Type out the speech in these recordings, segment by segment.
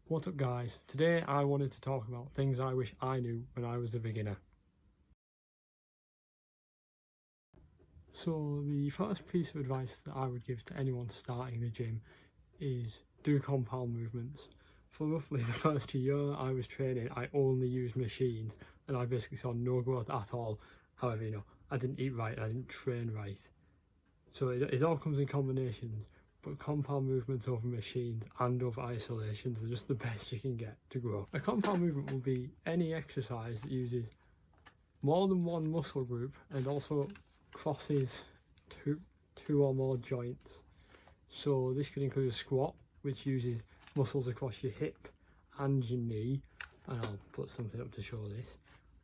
What's up guys, today I wanted to talk about things I wish I knew when I was a beginner. So the first piece of advice that I would give to anyone starting the gym is do compound movements. For roughly the first year I was training, I only used machines and I basically saw no growth at all. However, I didn't eat right and I didn't train right. So it all comes in combinations. But compound movements over machines and over isolations are just the best you can get to grow. A compound movement will be any exercise that uses more than one muscle group and also crosses two or more joints. So this could include a squat, which uses muscles across your hip and your knee, and I'll put something up to show this.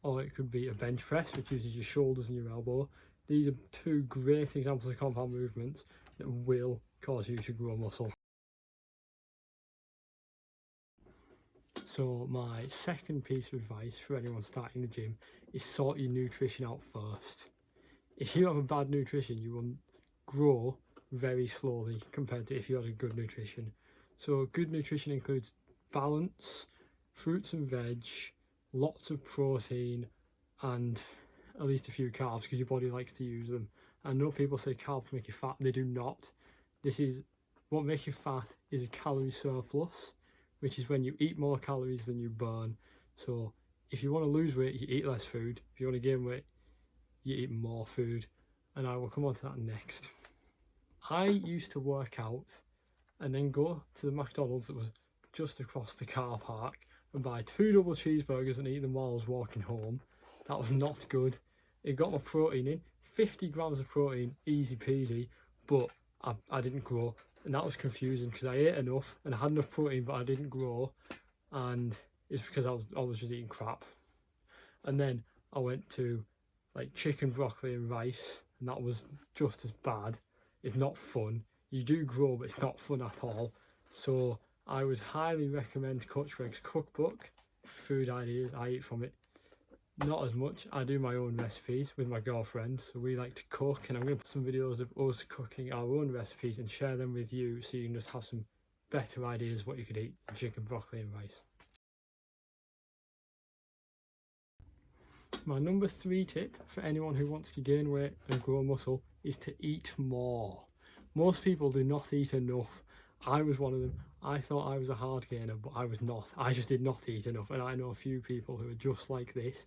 Or it could be a bench press, which uses your shoulders and your elbow. These are two great examples of compound movements that will cause you to grow muscle. So my second piece of advice for anyone starting the gym is sort your nutrition out first. If you have a bad nutrition, you will grow very slowly compared to if you had a good nutrition. So good nutrition includes balance, fruits and veg, lots of protein, and at least a few carbs because your body likes to use them. I know people say carbs make you fat, they do not. What makes you fat is a calorie surplus, which is when you eat more calories than you burn. So if you want to lose weight, you eat less food. If you want to gain weight, you eat more food, and I will come on to that next. I used to work out and then go to the McDonald's that was just across the car park and buy 2 double cheeseburgers and eat them while I was walking home. That was not good. It got my protein in, 50 grams of protein, easy peasy, but I didn't grow, and that was confusing because I ate enough and I had enough protein but I didn't grow, and it's because I was just eating crap. And then I went to like chicken, broccoli and rice, and that was just as bad. It's not fun. You do grow, but it's not fun at all. So I would highly recommend Coach Greg's cookbook, food ideas. I eat from it. Not as much. I do my own recipes with my girlfriend, so we like to cook, and I'm going to put some videos of us cooking our own recipes and share them with you so you can just have some better ideas what you could eat than chicken, broccoli and rice. My number 3 tip for anyone who wants to gain weight and grow muscle is to eat more. Most people do not eat enough. I was one of them. I thought I was a hard gainer, but I was not. I just did not eat enough, and I know a few people who are just like this.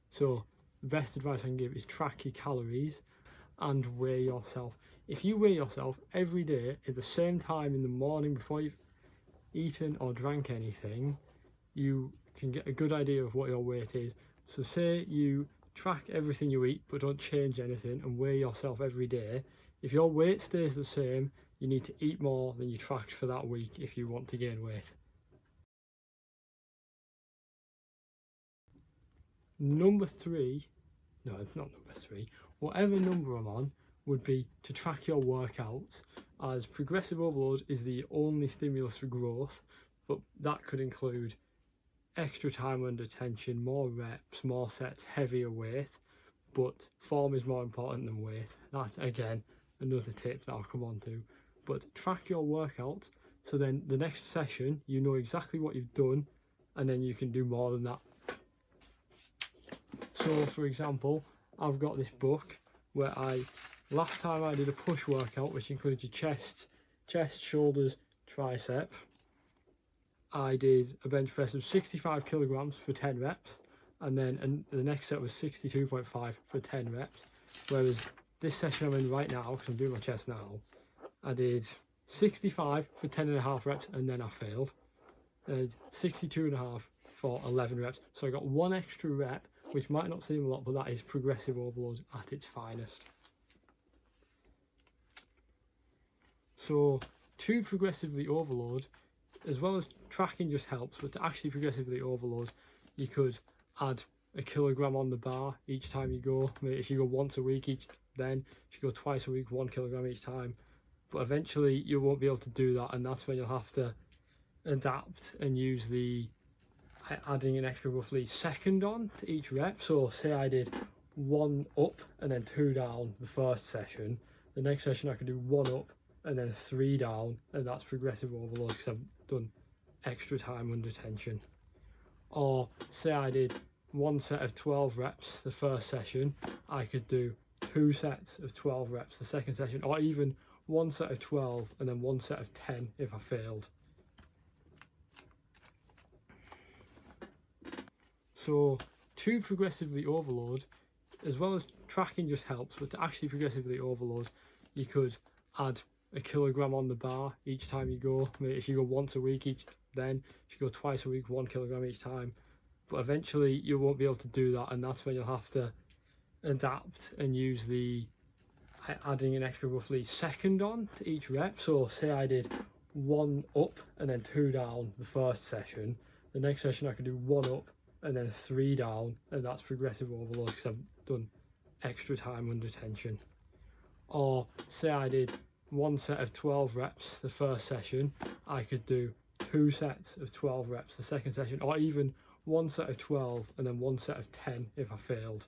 So the best advice I can give is track your calories and weigh yourself. If you weigh yourself every day at the same time in the morning before you've eaten or drank anything, you can get a good idea of what your weight is. So say you track everything you eat but don't change anything and weigh yourself every day. If your weight stays the same, you need to eat more than you tracked for that week if you want to gain weight. Number 3, no, it's not number 3, whatever number I'm on, would be to track your workouts, as progressive overload is the only stimulus for growth, but that could include extra time under tension, more reps, more sets, heavier weight, but form is more important than weight. That's again another tip that I'll come on to. But track your workouts so then the next session you know exactly what you've done, and then you can do more than that. So for example, I've got this book where last time I did a push workout, which includes your chest, shoulders, tricep. I did a bench press of 65 kilograms for 10 reps, and then the next set was 62.5 for 10 reps. Whereas this session I'm in right now, because I'm doing my chest now, I did 65 for 10.5 reps and then I failed. I did 62.5 for 11 reps. So I got 1 extra rep, which might not seem a lot, but that is progressive overload at its finest. So to progressively overload, as well as tracking just helps, but to actually progressively overload, you could add a kilogram on the bar each time you go. Maybe if you go once a week then if you go twice a week, 1 kilogram each time. But eventually you won't be able to do that, and that's when you'll have to adapt and use adding an extra roughly second on to each rep. So say I did 1 up and then 2 down the first session, the next session I could do 1 up and then 3 down, and that's progressive overload because I've done extra time under tension. Or say I did one set of 12 reps the first session, I could do 2 sets of 12 reps the second session, or even one set of 12 and then one set of 10 if I failed. So to progressively overload, as well as tracking just helps, but to actually progressively overload, you could add a kilogram on the bar each time you go. I mean, if you go once a week then if you go twice a week, 1 kilogram each time. But eventually you won't be able to do that, and that's when you'll have to adapt and use the adding an extra roughly second on to each rep. So say I did 1 up and then 2 down the first session, the next session I could do 1 up and then 3 down, and that's progressive overload because I've done extra time under tension. Or say I did 1 set of 12 reps the first session, I could do 2 sets of 12 reps the second session, or even 1 set of 12 and then 1 set of 10 if I failed.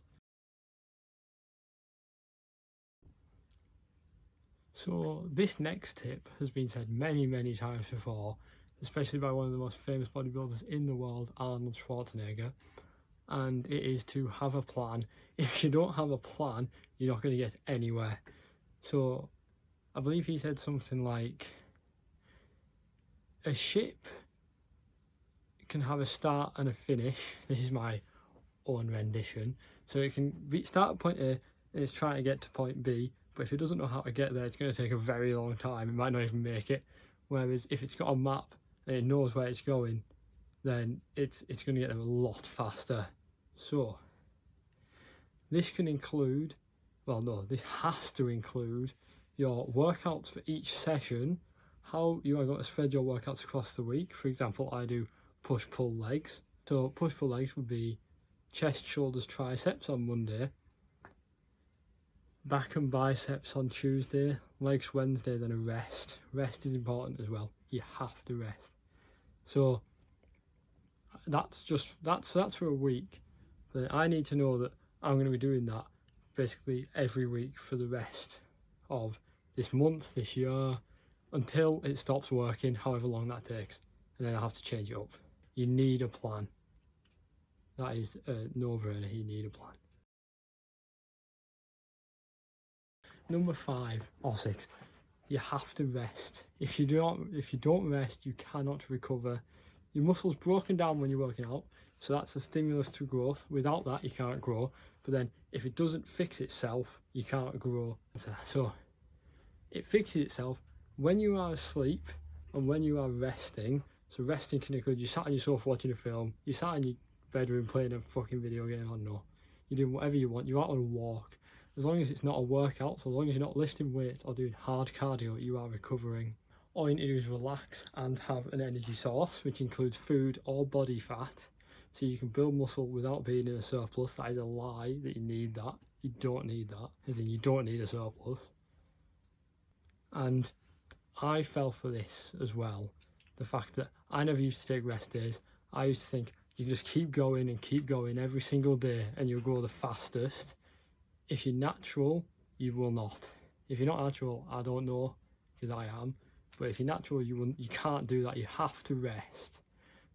So this next tip has been said many times before, especially by one of the most famous bodybuilders in the world, Arnold Schwarzenegger, and it is to have a plan. If you don't have a plan, you're not going to get anywhere. So I believe he said something like, a ship can have a start and a finish. This is my own rendition. So it can start at point A and it's trying to get to point B, but if it doesn't know how to get there, it's going to take a very long time. It might not even make it. Whereas if it's got a map and it knows where it's going, then it's going to get there a lot faster. So this can include, well no, this has to include your workouts for each session, how you are going to spread your workouts across the week. For example, I do push-pull legs. So push-pull legs would be chest, shoulders, triceps on Monday, back and biceps on Tuesday, legs Wednesday, then a rest. Rest is important as well. You have to rest. So that's for a week. Then I need to know that I'm going to be doing that basically every week for the rest of this month, this year, until it stops working, however long that takes, and then I have to change it up. You need a plan. That is a no-brainer. You need a plan. Number 5 or 6, you have to rest. If you don't rest, you cannot recover. Your muscle's broken down when you're working out, so that's the stimulus to growth. Without that, you can't grow. But then, if it doesn't fix itself, you can't grow. So it fixes itself when you are asleep and when you are resting. So resting can include you sat on your sofa watching a film, you sat in your bedroom playing a fucking video game, I don't know. You're doing whatever you want, you're out on a walk. As long as it's not a workout, so as long as you're not lifting weights or doing hard cardio, you are recovering. All you need to do is relax and have an energy source, which includes food or body fat, so you can build muscle without being in a surplus. That is a lie that you need that. You don't need that, as in you don't need a surplus. And I fell for this as well. The fact that I never used to take rest days. I used to think you can just keep going and keep going every single day and you'll grow the fastest. If you're natural, you will not. If you're not natural, I don't know, because I am. But if you're natural, you can't do that. You have to rest.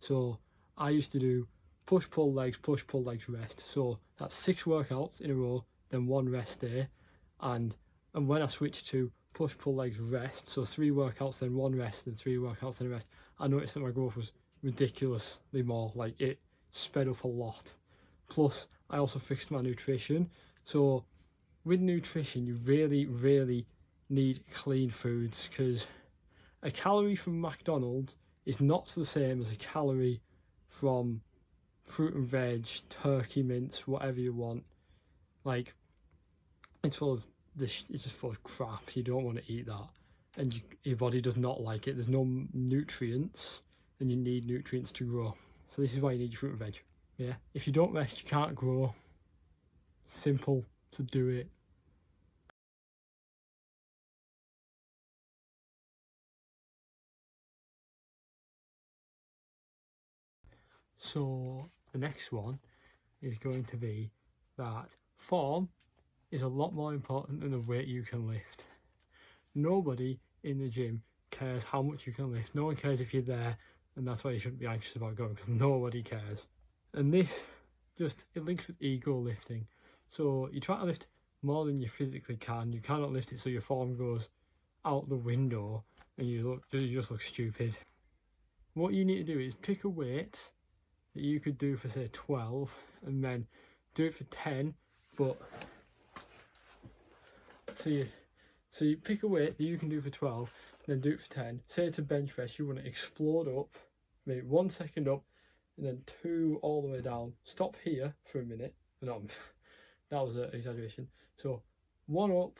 So I used to do push-pull legs, rest. So that's 6 workouts in a row, then 1 rest day. And when I switched to push-pull legs, rest, so 3 workouts, then 1 rest, then 3 workouts, then a rest, I noticed that my growth was ridiculously more. Like, it sped up a lot. Plus, I also fixed my nutrition. So with nutrition, you really need clean foods, because a calorie from McDonald's is not the same as a calorie from fruit and veg, turkey mince, whatever you want. Like, it's just full of crap. You don't want to eat that, and your body does not like it. There's no nutrients, and you need nutrients to grow. So this is why you need your fruit and veg. Yeah, if you don't rest, you can't grow. Simple to do it. So the next one is going to be that form is a lot more important than the weight you can lift. Nobody in the gym cares how much you can lift. No one cares if you're there and that's why you shouldn't be anxious about going, because nobody cares. And this it links with ego lifting. So you try to lift more than you physically can. You cannot lift it so your form goes out the window and you just look stupid. What you need to do is pick a weight that you could do for say 12 and then do it for 10, but so you pick a weight that you can do for 12, then do it for 10. Say it's a bench press, you want to explode up, maybe 1 second up, and then 2 all the way down. Stop here for a minute. No, that was an exaggeration. So 1 up,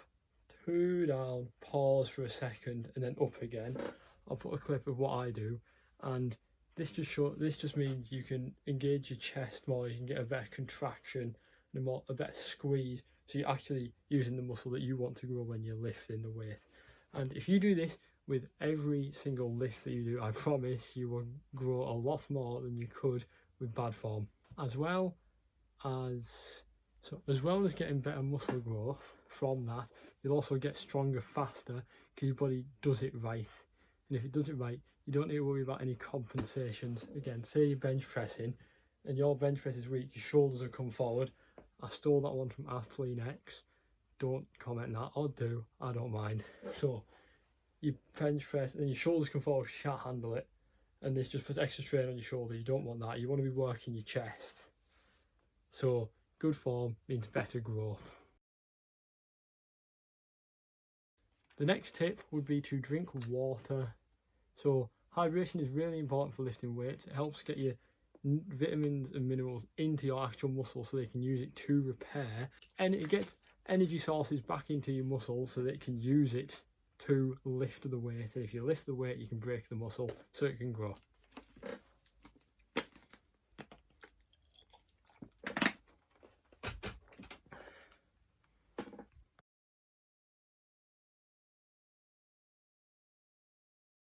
2 down, pause for a second, and then up again. I'll put a clip of what I do, and this just means you can engage your chest more. You can get a better contraction and a better squeeze. So you're actually using the muscle that you want to grow when you're lifting the weight. And if you do this with every single lift that you do, I promise you will grow a lot more than you could with bad form. As well as getting better muscle growth from that, you'll also get stronger faster because your body does it right. And if it does it right, you don't need to worry about any compensations. Again, say you're bench pressing and your bench press is weak, your shoulders have come forward. I stole that one from Athlean X. Don't comment that, or do, I don't mind. So you bench press and your shoulders come forward, you can't handle it, and this just puts extra strain on your shoulder. You don't want that. You want to be working your chest. So good form means better growth. The next tip would be to drink water. So hydration is really important for lifting weights. It helps get your vitamins and minerals into your actual muscle so they can use it to repair, and it gets energy sources back into your muscle so that it can use it to lift the weight. And if you lift the weight, you can break the muscle so it can grow.